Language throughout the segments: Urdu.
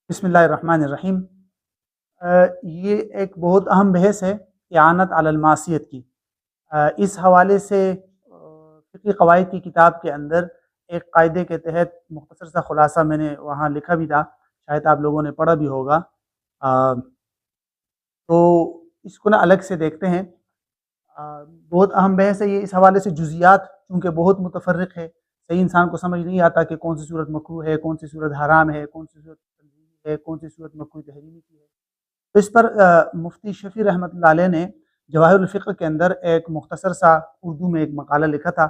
بسم اللہ الرحمن الرحیم۔ یہ ایک بہت اہم بحث ہے اعانت علی المعصیت کی۔ اس حوالے سے فقہی قواعد کی کتاب کے اندر ایک قاعدے کے تحت مختصر سا خلاصہ میں نے وہاں لکھا بھی تھا، شاید آپ لوگوں نے پڑھا بھی ہوگا۔ تو اس کو الگ سے دیکھتے ہیں۔ بہت اہم بحث ہے یہ، اس حوالے سے جزیات چونکہ بہت متفرق ہے، صحیح انسان کو سمجھ نہیں آتا کہ کون سی صورت مکروہ ہے، کون سی صورت حرام ہے، کون سی صورت تنزیہی ہے، کون سی صورت مکروہ تحریمی کی ہے۔ تو اس پر مفتی شفیع رحمۃ اللہ علیہ نے جواہر الفقہ کے اندر ایک مختصر سا اردو میں ایک مقالہ لکھا تھا،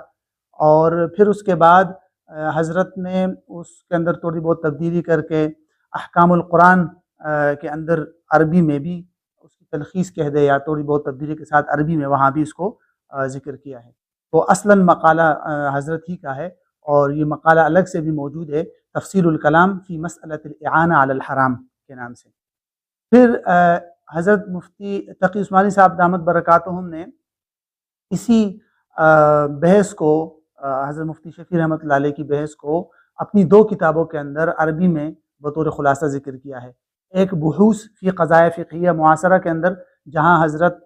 اور پھر اس کے بعد حضرت نے اس کے اندر تھوڑی بہت تبدیلی کر کے احکام القرآن کے اندر عربی میں بھی اس کی تلخیص کہہ دے یا تھوڑی بہت تبدیلی کے ساتھ عربی میں وہاں بھی اس کو ذکر کیا ہے۔ تو اصلاً مقالہ حضرت ہی کا ہے، اور یہ مقالہ الگ سے بھی موجود ہے، تفسیر الکلام فی مسئلۃ الاعانہ علی الحرام کے نام سے۔ پھر حضرت مفتی تقی عثمانی صاحب دامت برکاتہم نے اسی بحث کو، حضرت مفتی شفیع رحمۃ اللہ علیہ کی بحث کو اپنی دو کتابوں کے اندر عربی میں بطور خلاصہ ذکر کیا ہے۔ ایک بحوث فی قضائے فقہیہ معاصرہ کے اندر، جہاں حضرت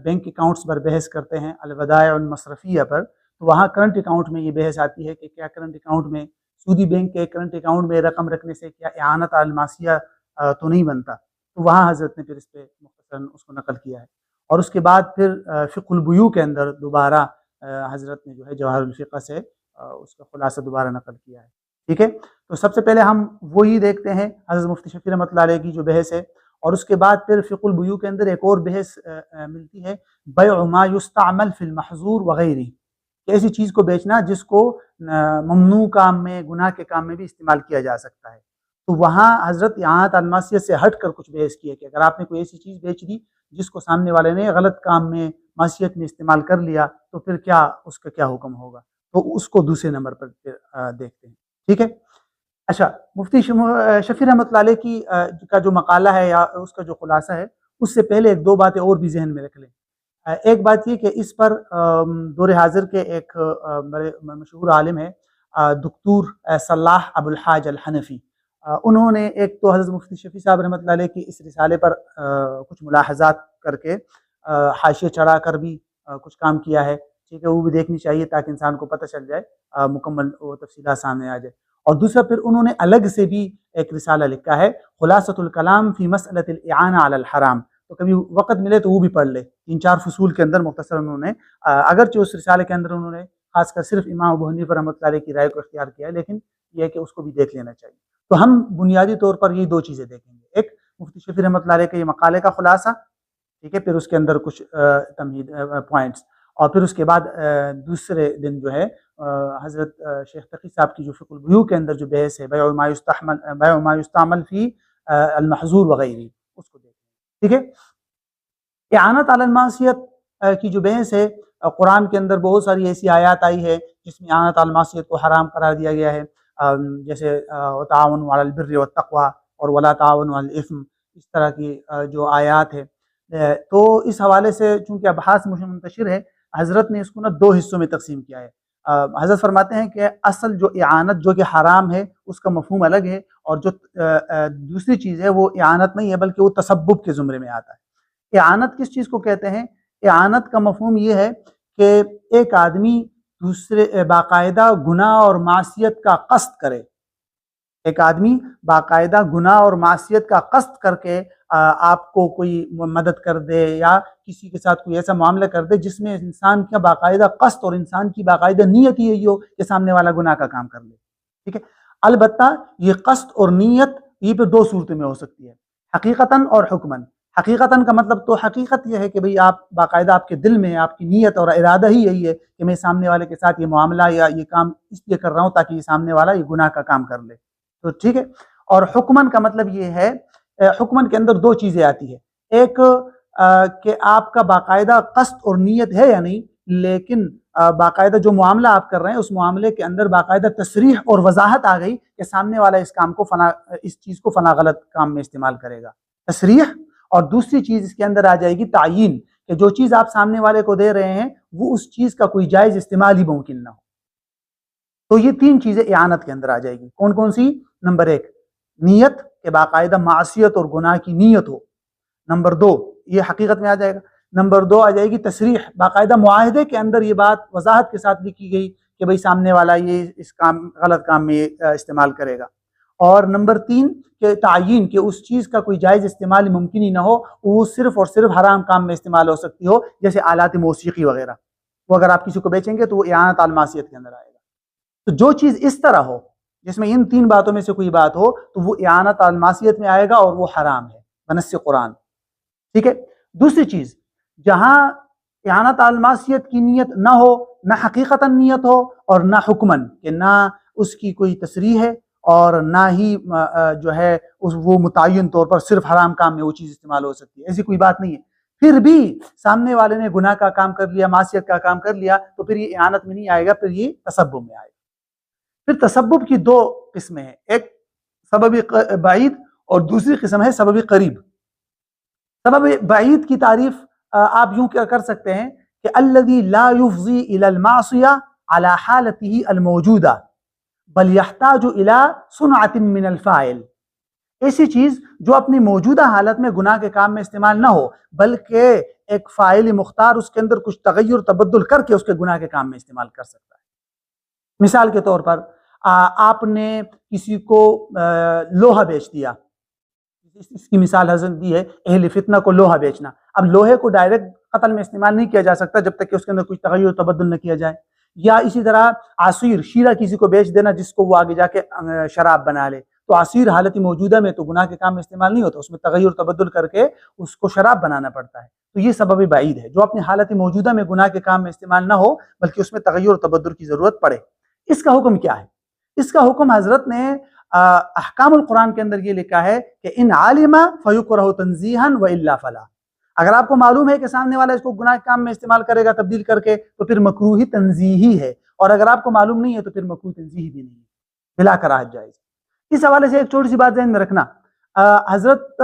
بینک اکاؤنٹس پر بحث کرتے ہیں، الودائع المصرفیہ پر، تو وہاں کرنٹ اکاؤنٹ میں یہ بحث آتی ہے کہ کیا کرنٹ اکاؤنٹ میں، سودی بینک کے کرنٹ اکاؤنٹ میں رقم رکھنے سے کیا اعانت علی المعصیہ تو نہیں بنتا؟ تو وہاں حضرت نے پھر اس پہ مختصراً اس کو نقل کیا ہے۔ اور اس کے بعد پھر فقہ البیوع کے اندر دوبارہ حضرت نے جو ہے جواہر الفقہ سے اس کا خلاصہ دوبارہ نقل کیا ہے۔ ٹھیک ہے، تو سب سے پہلے ہم وہی دیکھتے ہیں حضرت مفتی شفیع رحمۃ اللہ علیہ کی جو بحث ہے، اور اس کے بعد پھر فقہ البیوع کے اندر ایک اور بحث ملتی ہے، بیع ما یستعمل فی المحظور وغیرہ، ایسی چیز کو بیچنا جس کو ممنوع کام میں، گناہ کے کام میں بھی استعمال کیا جا سکتا ہے۔ تو وہاں حضرت اعانت علی المعصیت سے ہٹ کر کچھ بحث کی ہے کہ اگر آپ نے کوئی ایسی چیز بیچ دی جس کو سامنے والے نے غلط کام میں، معصیت میں استعمال کر لیا، تو پھر کیا اس کا کیا حکم ہوگا، تو اس کو دوسرے نمبر پر دیکھتے ہیں۔ ٹھیک ہے، اچھا، مفتی شفیع رحمۃ اللہ علیہ کی کا جو مقالہ ہے یا اس کا جو خلاصہ ہے، اس سے پہلے ایک دو باتیں اور بھی ذہن میں رکھ لیں۔ ایک بات یہ کہ اس پر دور حاضر کے ایک بڑے مشہور عالم ہے دکتور صلاح ابو الحاج الحنفی، انہوں نے ایک تو حضرت مفتی شفیع صاحب رحمۃ اللہ علیہ کی اس رسالے پر کچھ ملاحظات کر کے حاشیے چڑھا کر بھی کچھ کام کیا ہے۔ ٹھیک ہے، وہ بھی دیکھنی چاہیے تاکہ انسان کو پتہ چل جائے، مکمل وہ تفصیلات سامنے آ جائے۔ اور دوسرا پھر انہوں نے الگ سے بھی ایک رسالہ لکھا ہے، خلاصۃ الکلام فی مسئلۃ الاعانہ علی الحرام، تو کبھی وقت ملے تو وہ بھی پڑھ لے، 3-4 فصول کے اندر مختصر انہوں نے، اگرچہ اس رسالے کے اندر انہوں نے خاص کر صرف امام ابو حنیفہ رحمۃ اللہ علیہ کی رائے کو اختیار کیا ہے، لیکن یہ ہے کہ اس کو بھی دیکھ لینا چاہیے۔ تو ہم بنیادی طور پر یہ دو چیزیں دیکھیں گے، ایک مفتی شفیع رحمۃ اللہ علیہ کے یہ مقالے کا خلاصہ، ٹھیک ہے، پھر اس کے اندر کچھ تمہید پوائنٹس، اور پھر اس کے بعد دوسرے دن جو ہے حضرت شیخ تقی صاحب کی جو فقہ البیوع کے اندر جو بحث ہے، بیع ما یستعمل فی المحظور وغیرہ، اس کو دیکھیں۔ ٹھیک ہے، اعانت علی المعصیت کی جو بحث ہے، قرآن کے اندر بہت ساری ایسی آیات آئی ہے جس میں اعانت علی المعصیت کو حرام قرار دیا گیا ہے، جیسے تعاونوا علی البر والتقوی اور ولا تعاونوا علی الاثم، اس طرح کی جو آیات ہے۔ تو اس حوالے سے چونکہ ابحاث منتشر ہے، حضرت نے اس کو دو حصوں میں تقسیم کیا ہے۔ حضرت فرماتے ہیں کہ اصل جو اعانت جو کہ حرام ہے اس کا مفہوم الگ ہے، اور جو دوسری چیز ہے وہ اعانت نہیں ہے بلکہ وہ تسبب کے زمرے میں آتا ہے۔ اعانت کس چیز کو کہتے ہیں؟ اعانت کا مفہوم یہ ہے کہ ایک آدمی دوسرے باقاعدہ گناہ اور معصیت کا قصد کرے، ایک آدمی باقاعدہ گناہ اور معصیت کا قصد کر کے آپ کو کوئی مدد کر دے یا کسی کے ساتھ کوئی ایسا معاملہ کر دے جس میں انسان کا باقاعدہ قصد اور انسان کی باقاعدہ نیت یہی ہو کہ سامنے والا گناہ کا کام کر لے۔ ٹھیک ہے، البتہ یہ قصد اور نیت یہ پھر دو صورتوں میں ہو سکتی ہے، حقیقتاً اور حکماً۔ حقیقتاً کا مطلب تو حقیقت یہ ہے کہ بھئی آپ باقاعدہ آپ کے دل میں آپ کی نیت اور ارادہ ہی یہی ہے کہ میں سامنے والے کے ساتھ یہ معاملہ یا یہ کام اس لیے کر رہا ہوں تاکہ یہ سامنے والا یہ گناہ کا کام کر لے۔ تو ٹھیک ہے، اور حکماً کا مطلب یہ ہے، حکماً کے اندر دو چیزیں آتی ہے، ایک کہ آپ کا باقاعدہ قصد اور نیت ہے یا نہیں، لیکن باقاعدہ جو معاملہ آپ کر رہے ہیں اس معاملے کے اندر باقاعدہ تصریح اور وضاحت آ گئی کہ سامنے والا اس کام کو فلاں، اس چیز کو فلاں غلط کام میں استعمال کرے گا، تصریح۔ اور دوسری چیز اس کے اندر آ جائے گی تعیین، کہ جو چیز آپ سامنے والے کو دے رہے ہیں وہ اس چیز کا کوئی جائز استعمال ہی ممکن نہ ہو۔ تو یہ تین چیزیں اعانت کے اندر آ جائے گی، کون کون سی؟ نمبر ایک نیت کہ باقاعدہ معصیت اور گناہ کی نیت ہو. نمبر 2 یہ حقیقت میں آ جائے گا. نمبر 2 آ جائے گی تصریح، باقاعدہ معاہدے کے اندر یہ بات وضاحت کے ساتھ لکھی گئی کہ بھئی سامنے والا یہ اس کام غلط کام میں استعمال کرے گا. اور نمبر 3 کہ تعین کہ اس چیز کا کوئی جائز استعمال ممکن ہی نہ ہو، وہ صرف اور صرف حرام کام میں استعمال ہو سکتی ہو، جیسے آلات موسیقی وغیرہ. وہ اگر آپ کسی کو بیچیں گے تو وہ اعانت علی المعصیت کے اندر آئے گا. تو جو چیز اس طرح ہو جس میں ان 3 باتوں میں سے کوئی بات ہو تو وہ اعانت علی المعصیت میں آئے گا اور وہ حرام ہے بنص قرآن. ٹھیک ہے. دوسری چیز، جہاں اعانت علی المعصیت کی نیت نہ ہو، نہ حقیقتاً نیت ہو اور نہ حکماً، کہ نہ اس کی کوئی تصریح ہے اور نہ ہی جو ہے وہ متعین طور پر صرف حرام کام میں وہ چیز استعمال ہو سکتی ہے، ایسی کوئی بات نہیں ہے، پھر بھی سامنے والے نے گناہ کا کام کر لیا، معصیت کا کام کر لیا، تو پھر یہ اعانت میں نہیں آئے گا، پھر یہ تسبب میں آئے گا. پھر تسبب کی 2 قسمیں ہیں، ایک سبب بعید اور دوسری قسم ہے سبب قریب. سبب بعید کی تعریف آپ یوں کیا کر سکتے ہیں کہ الذی لا یفضی الی المعصیہ علی حالته الموجودہ بل یحتاج الی صنعۃ من الفاعل. ایسی چیز جو اپنی موجودہ حالت میں گناہ کے کام میں استعمال نہ ہو، بلکہ ایک فاعل مختار اس کے اندر کچھ تغیر تبدل کر کے اس کے گناہ کے کام میں استعمال کر سکتا ہے. مثال کے طور پر آپ نے کسی کو لوہا بیچ دیا. اس کی مثال حضرت دی ہے اہل فتنہ کو لوہا بیچنا. اب لوہے کو ڈائریکٹ قتل میں استعمال نہیں کیا جا سکتا جب تک کہ اس کے اندر کچھ تغیر تبدل نہ کیا جائے. یا اسی طرح عصیر، شیرہ کسی کو بیچ دینا جس کو وہ آگے جا کے شراب بنا لے، تو عصیر حالت موجودہ میں تو گناہ کے کام میں استعمال نہیں ہوتا، اس میں تغیر تبدل کر کے اس کو شراب بنانا پڑتا ہے. تو یہ سبب بعید ہے جو اپنی حالت موجودہ میں گناہ کے کام میں استعمال نہ ہو بلکہ اس میں تغیر تبدل کی ضرورت پڑے. اس کا حکم کیا ہے؟ اس کا حکم حضرت نے احکام القرآن کے اندر یہ لکھا ہے کہ ان عالم فیکرہ تنزیہا والا فلا. اگر آپ کو معلوم ہے کہ سامنے والا اس کو گناہ کے کام میں استعمال کرے گا تبدیل کر کے تو پھر مکروہ تنزیہی ہے، اور اگر آپ کو معلوم نہیں ہے تو پھر مکروہ تنزیہی بھی نہیں ہے، بلا کراہت جائز. اس حوالے سے ایک چھوٹی سی بات ذہن میں رکھنا، حضرت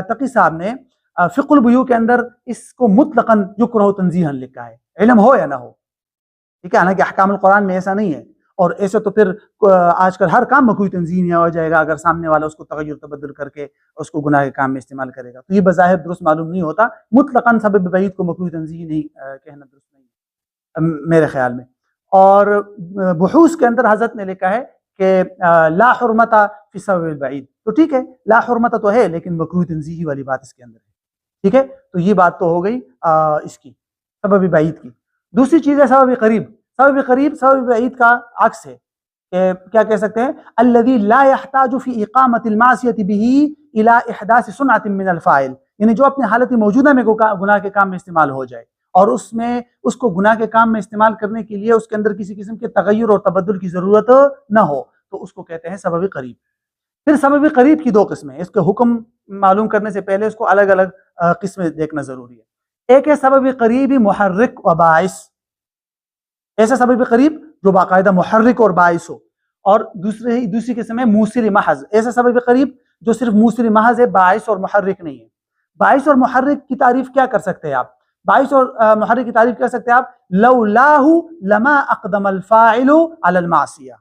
تقی صاحب نے فقہ البیوع کے اندر اس کو مطلقاً یکرہ تنزیہا لکھا ہے، علم ہو یا نہ ہو. ٹھیک ہے، حالانکہ احکام القرآن میں ایسا نہیں ہے، اور ایسے تو پھر آج کل ہر کام مکروہ تنزیہی ہو جائے گا اگر سامنے والا اس کو تغیر تبدل کر کے اس کو گناہ کے کام میں استعمال کرے گا. تو یہ بظاہر درست معلوم نہیں ہوتا، مطلقاً سبب بعید کو مکروہ تنزیہی نہیں کہنا درست نہیں میرے خیال میں. اور بحوث کے اندر حضرت نے لکھا ہے کہ لا حرمت فی سبب البعید. تو ٹھیک ہے، لا حرمت تو ہے لیکن مکروہ تنزیہی والی بات اس کے اندر ہے. ٹھیک ہے، تو یہ بات تو ہو گئی اس کی سبب بعید کی. دوسری چیز ہے سبب قریب. سبب قریب سبب بعید کا عکس ہے، کہ کیا کہہ سکتے ہیں الذی لا يحتاج فی اقامت المعصیۃ به الی احداث صنعۃ من الفاعل، یعنی جو اپنی حالت موجودہ میں گناہ کے کام میں استعمال ہو جائے اور اس میں اس کو گناہ کے کام میں استعمال کرنے کے لیے اس کے اندر کسی قسم کے تغیر اور تبدل کی ضرورت نہ ہو، تو اس کو کہتے ہیں سبب قریب. پھر سبب قریب کی 2 قسمیں ہیں، اس کے حکم معلوم کرنے سے پہلے اس کو الگ الگ قسمیں دیکھنا ضروری ہے. ایک ہے سبب قریب محرک و باعث، ایسا سبب قریب جو باقاعدہ محرک اور باعث ہو. اور دوسری قسم ہے موصل محض، ایسا سبب قریب جو صرف موصل محض ہے، باعث اور محرک نہیں ہے. باعث اور محرک کی تعریف کیا کر سکتے ہیں آپ؟ باعث اور محرک کی تعریف کر سکتے ہیں آپ لولاہ لما اقدم الفاعل علی المعصیہ.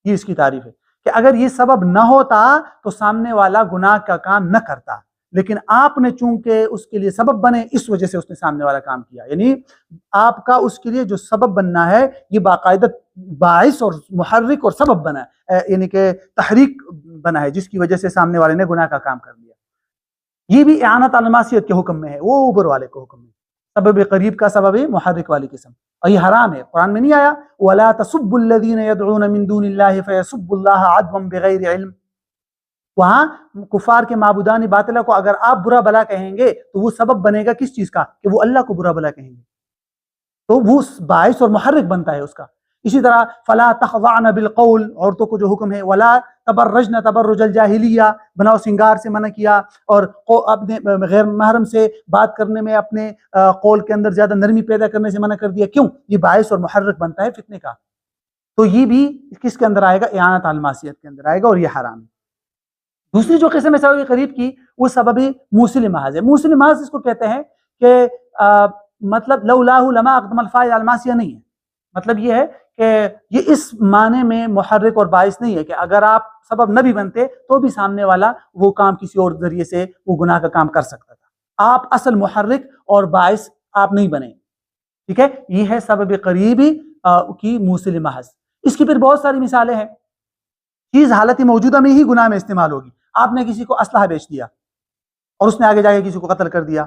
یہ اس کی تعریف ہے کہ اگر یہ سبب نہ ہوتا تو سامنے والا گناہ کا کام نہ کرتا، لیکن آپ نے چونکہ اس کے لیے سبب بنے اس وجہ سے اس نے سامنے والا کام کیا. یعنی آپ کا اس کے لیے جو سبب بننا ہے یہ باقاعدہ باعث اور محرک اور سبب بنا ہے، یعنی کہ تحریک بنا ہے جس کی وجہ سے سامنے والے نے گناہ کا کام کر لیا. یہ بھی اعانت علی المعصیت کے حکم میں ہے، وہ اوپر والے کو حکم میں سبب قریب کا سبب محرک والی قسم. اور یہ حرام ہے، قرآن میں نہیں آیا وَلَا تَسُبُّوا الَّذِينَ يَدْعُونَ مِن دُونِ اللَّهِ فَيَسُبُّوا اللَّهَ عَدْوًا بِغَيْرِ عِلْمٍ. وہاں کفار کے معبودان باطلہ کو اگر آپ برا بلا کہیں گے تو وہ سبب بنے گا کس چیز کا؟ کہ وہ اللہ کو برا بلا کہیں گے، تو وہ باعث اور محرک بنتا ہے اس کا. اسی طرح فلا تخضعن بالقول، عورتوں کو جو حکم ہے ولا تبرجن تبرج الجاہلیہ، بناؤ سنگار سے منع کیا، اور اپنے غیر محرم سے بات کرنے میں اپنے قول کے اندر زیادہ نرمی پیدا کرنے سے منع کر دیا. کیوں؟ یہ باعث اور محرک بنتا ہے فتنے کا. تو یہ بھی کس کے اندر آئے گا؟ اعانت علی المعصیت کے اندر آئے گا، اور یہ حرام ہے. دوسری جو قسم ہے سبب قریب کی وہ سبب موصل محض ہے. موصل محض اس کو کہتے ہیں کہ مطلب لولاہ لما اقدم الفاعل علی المعصیہ نہیں ہے، مطلب یہ ہے کہ یہ اس معنی میں محرک اور باعث نہیں ہے کہ اگر آپ سبب نہ بھی بنتے تو بھی سامنے والا وہ کام کسی اور ذریعے سے وہ گناہ کا کام کر سکتا تھا. آپ اصل محرک اور باعث آپ نہیں بنے. ٹھیک ہے, یہ ہے سبب قریبی کی موصل محض. اس کی پھر بہت ساری مثالیں ہیں. چیز حالت موجودہ میں ہی گناہ میں استعمال ہوگی. آپ نے کسی کو اسلحہ بیچ دیا اور اس نے آگے جا کے کسی کو قتل کر دیا,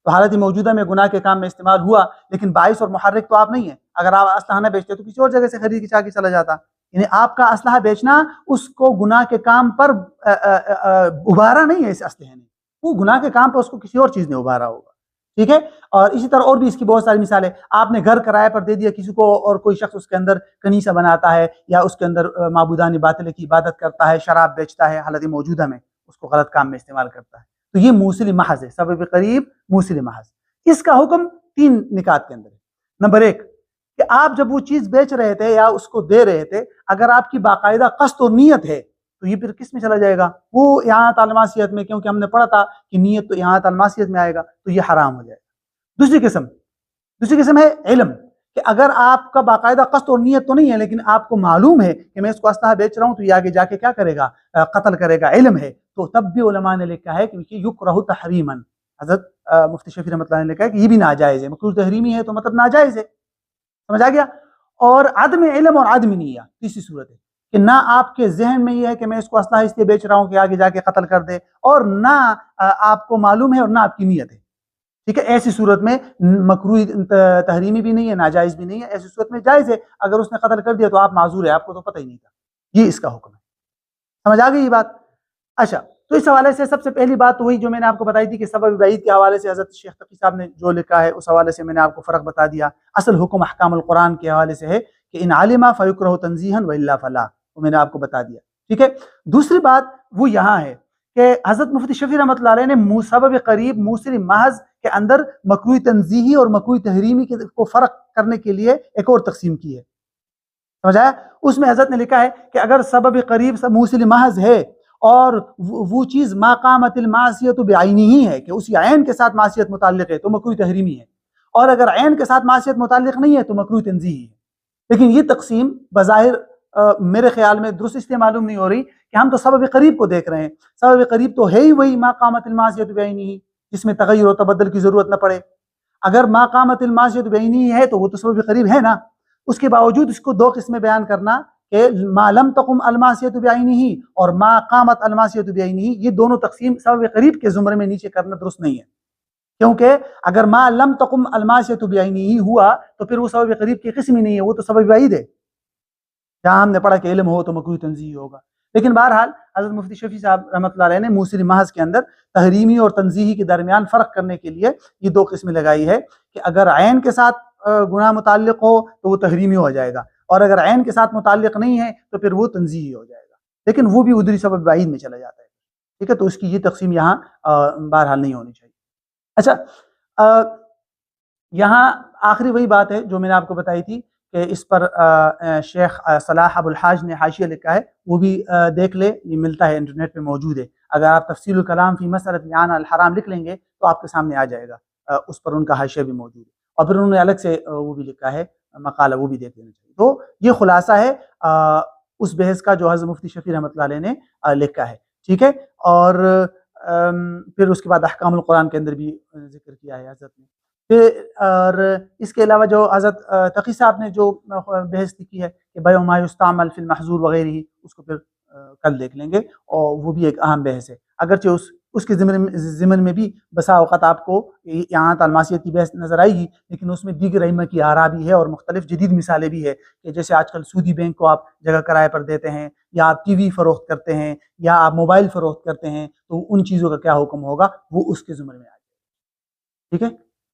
تو حالت موجودہ میں گناہ کے کام میں استعمال ہوا, لیکن باعث اور محرک تو آپ نہیں ہیں. اگر آپ اسلحہ نہ بیچتے تو کسی اور جگہ سے خرید کے چاہ کے چلا جاتا. یعنی آپ کا اسلحہ بیچنا اس کو گناہ کے کام پر ابھارا نہیں ہے. اس اسلحے نے وہ گناہ کے کام پر اس کو کسی اور چیز نے ابھارا ہوگا. ٹھیک ہے, اور اسی طرح اور بھی اس کی بہت ساری مثالیں. آپ نے گھر کرائے پر دے دیا کسی کو اور کوئی شخص اس کے اندر کنیسہ بناتا ہے یا اس کے اندر معبودان باطل کی عبادت کرتا ہے, شراب بیچتا ہے, حالت موجودہ میں اس کو غلط کام میں استعمال کرتا ہے. تو یہ موصل محض ہے, سبب قریب موصل محض. اس کا حکم 3 نکات کے اندر ہے. نمبر 1 کہ آپ جب وہ چیز بیچ رہے تھے یا اس کو دے رہے تھے, اگر آپ کی باقاعدہ قصد اور نیت ہے تو یہ پھر کس میں چلا جائے گا؟ وہ اعانۃ علی المعصیت میں, کیونکہ ہم نے پڑھا تھا کہ نیت تو اعانۃ علی المعصیت میں آئے گا, تو یہ حرام ہو جائے گا. دوسری قسم ہے علم, کہ اگر آپ کا باقاعدہ قصد اور نیت تو نہیں ہے لیکن آپ کو معلوم ہے کہ میں اس کو اسلحہ بیچ رہا ہوں تو یہ آگے جا کے کیا کرے گا؟ قتل کرے گا, علم ہے, تو تب بھی علماء نے لکھا ہے کہ یکرہ تحریما. حضرت مفتی شفیع رحمۃ اللہ نے لکھا ہے کہ یہ بھی ناجائز ہے. مکروہ تحریمی ہے تو مطلب ناجائز ہے. سمجھ آ گیا؟ اور عدم علم اور عدم نیہ تیسری صورت ہے کہ نہ آپ کے ذہن میں یہ ہے کہ میں اس کو اسلحہ اس لیے بیچ رہا ہوں کہ آگے جا کے قتل کر دے, اور نہ آپ کو معلوم ہے اور نہ آپ کی نیت ہے. ٹھیک ہے, ایسی صورت میں مکروہ تحریمی بھی نہیں ہے, ناجائز بھی نہیں ہے. ایسی صورت میں جائز ہے. اگر اس نے قتل کر دیا تو آپ معذور ہے, آپ کو تو پتہ ہی نہیں تھا. یہ اس کا حکم ہے. سمجھ آ گئی یہ بات؟ اچھا, تو اس حوالے سے سب سے پہلی بات تو وہی جو میں نے آپ کو بتائی تھی کہ سبب بعید کے حوالے سے حضرت شیخ تقی صاحب نے جو لکھا ہے اس حوالے سے میں نے آپ کو فرق بتا دیا. اصل حکم احکام القرآن کے حوالے سے ہے کہ ان علم فیکرہ تنزیہا والا فلا, وہ میں نے آپ کو بتا دیا. ٹھیک ہے, دوسری بات وہ یہاں ہے کہ حضرت مفتی شفیع رحمۃ اللہ علیہ نے سبب قریب موصل محض کے اندر مکروہ تنزیہی اور مکروہ تحریمی کو فرق کرنے کے لیے ایک اور تقسیم کی ہے. سمجھ آیا؟ اس میں حضرت نے لکھا ہے کہ اگر سبب قریب موصل محض ہے اور وہ چیز ما قامت المعصیت بعینی ہی ہے کہ اسی عین کے ساتھ معصیت متعلق ہے تو مکروہ تحریمی ہے, اور اگر عین کے ساتھ معصیت متعلق نہیں ہے تو مکروہ تنزیہی ہے. لیکن یہ تقسیم بظاہر میرے خیال میں درست اس لیے معلوم نہیں ہو رہی کہ ہم تو سبب قریب کو دیکھ رہے ہیں. سبب قریب تو ہے ہی وہی ما قامت المعصیت بعینی, جس میں تغیر و تبدل کی ضرورت نہ پڑے. اگر ما قامت المعصیت بعینی ہے تو وہ تو سبب قریب ہے نا. اس کے باوجود اس کو 2 قسمیں بیان کرنا کہ ما لم تقم المعصیت بعینہ اور ما قامت المعصیت بعینہ, یہ دونوں تقسیم سبب قریب کے زمرے میں نیچے کرنا درست نہیں ہے. کیونکہ اگر ما لم تقم المعصیت بعینہ ہوا تو پھر وہ سبب قریب کی قسم ہی نہیں ہے, وہ تو سبب بعید ہے. جہاں ہم نے پڑھا کہ علم ہو تو مکروہ تنزیہی ہوگا. لیکن بہرحال حضرت مفتی شفیع صاحب رحمۃ اللہ علیہ نے موصل محض کے اندر تحریمی اور تنزیہی کے درمیان فرق کرنے کے لیے یہ 2 قسمیں لگائی ہے کہ اگر عین کے ساتھ گناہ متعلق ہو تو وہ تحریمی ہو جائے گا, اور اگر عین کے ساتھ متعلق نہیں ہے تو پھر وہ تنزیہی ہو جائے گا, لیکن وہ بھی ادھری سبب بعید میں چلا جاتا ہے. ٹھیک ہے, تو اس کی یہ تقسیم یہاں بہرحال نہیں ہونی چاہیے. اچھا, یہاں آخری وہی بات ہے جو میں نے آپ کو بتائی تھی کہ اس پر شیخ صلاح ابو الحاج نے حاشیہ لکھا ہے, وہ بھی دیکھ لے, یہ ملتا ہے انٹرنیٹ پہ موجود ہے. اگر آپ تفصیل الکلام فی مسألۃ الاعانہ الحرام لکھ لیں گے تو آپ کے سامنے آ جائے گا, اس پر ان کا حاشیہ بھی موجود ہے. اور پھر انہوں نے الگ سے وہ بھی لکھا ہے مقالہ, وہ بھی دیکھ لینا چاہیے. تو یہ خلاصہ ہے اس بحث کا جو حضرت مفتی شفیع رحمۃ اللہ علیہ نے لکھا ہے. ٹھیک ہے, اور پھر اس کے بعد احکام القرآن کے اندر بھی ذکر کیا ہے حضرت نے. اور اس کے علاوہ جو حضرت تقی صاحب نے جو بحث لکھی ہے کہ بیع ما یستعمل فی المحظور وغیرہ, اس کو پھر کل دیکھ لیں گے, اور وہ بھی ایک اہم بحث ہے. اگرچہ اس کے ضمن میں بھی بسا اوقات آپ کو اعانۃ علی المعصیت کی بحث نظر آئے گی, لیکن اس میں دیگر ائمہ کی آراء بھی ہے اور مختلف جدید مثالیں بھی ہے کہ جیسے آج کل سودی بینک کو آپ جگہ کرائے پر دیتے ہیں, یا آپ ٹی وی فروخت کرتے ہیں, یا آپ موبائل فروخت کرتے ہیں, تو ان چیزوں کا کیا حکم ہوگا وہ اس کے زمرے میں آ جائے. ٹھیک ہے.